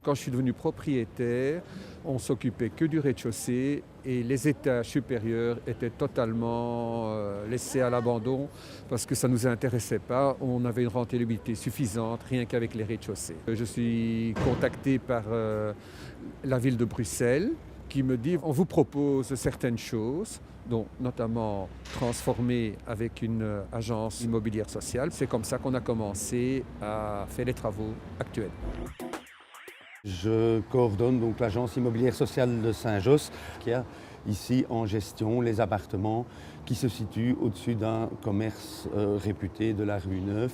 Quand je suis devenu propriétaire, on s'occupait que du rez-de-chaussée et les étages supérieurs étaient totalement laissés à l'abandon parce que ça ne nous intéressait pas. On avait une rentabilité suffisante rien qu'avec les rez-de-chaussée. Je suis contacté par la ville de Bruxelles qui me dit on vous propose certaines choses, dont notamment transformer avec une agence immobilière sociale. C'est comme ça qu'on a commencé à faire les travaux actuels. Je coordonne donc l'agence immobilière sociale de Saint-Josse qui a ici en gestion les appartements qui se situent au-dessus d'un commerce réputé de la rue Neuve.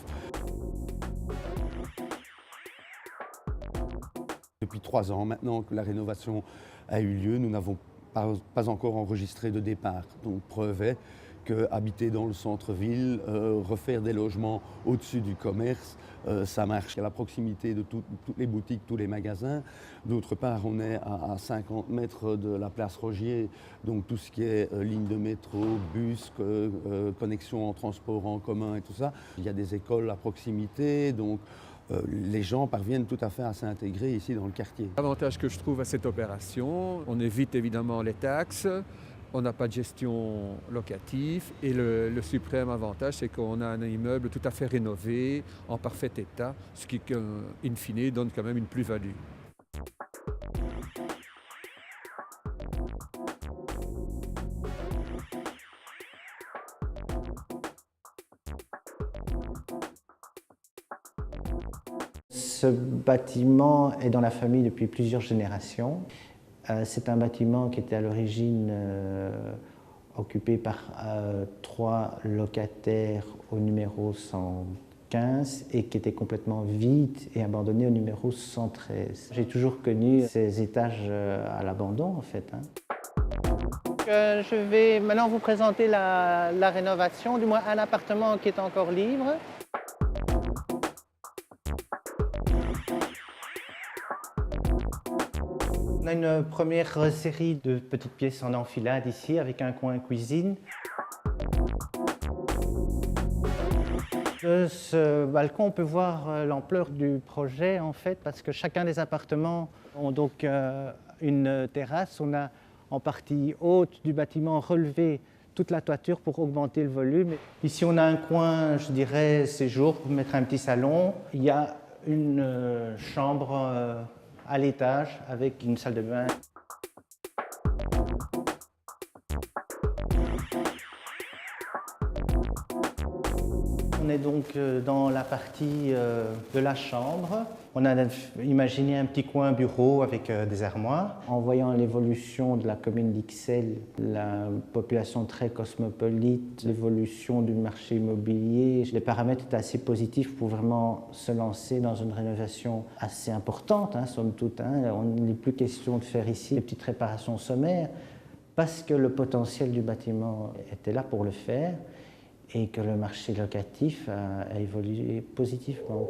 Depuis 3 ans maintenant que la rénovation a eu lieu, nous n'avons pas encore enregistré de départ. Donc preuve est qu'habiter dans le centre-ville, refaire des logements au-dessus du commerce, ça marche. À la proximité de toutes les boutiques, tous les magasins. D'autre part, on est à 50 mètres de la place Rogier, donc tout ce qui est ligne de métro, bus, connexion en transport en commun et tout ça. Il y a des écoles à proximité, donc les gens parviennent tout à fait à s'intégrer ici dans le quartier. L'avantage que je trouve à cette opération, on évite évidemment les taxes, on n'a pas de gestion locative et le suprême avantage, c'est qu'on a un immeuble tout à fait rénové, en parfait état, ce qui, in fine, donne quand même une plus-value. Ce bâtiment est dans la famille depuis plusieurs générations. C'est un bâtiment qui était à l'origine occupé par 3 locataires au numéro 115 et qui était complètement vide et abandonné au numéro 113. J'ai toujours connu ces étages à l'abandon en fait. Je vais maintenant vous présenter la rénovation, du moins un appartement qui est encore libre. On a une première série de petites pièces en enfilade ici avec un coin cuisine. De ce balcon, on peut voir l'ampleur du projet en fait parce que chacun des appartements ont donc une terrasse. On a en partie haute du bâtiment relevé toute la toiture pour augmenter le volume. Ici, on a un coin, je dirais, séjour pour mettre un petit salon. Il y a une chambre à l'étage avec une salle de bain. On est donc dans la partie de la chambre. On a imaginé un petit coin bureau avec des armoires. En voyant l'évolution de la commune d'Ixelles, la population très cosmopolite, l'évolution du marché immobilier, les paramètres étaient assez positifs pour vraiment se lancer dans une rénovation assez importante, somme toute. On n'est plus question de faire ici des petites réparations sommaires parce que le potentiel du bâtiment était là pour le faire et que le marché locatif a évolué positivement.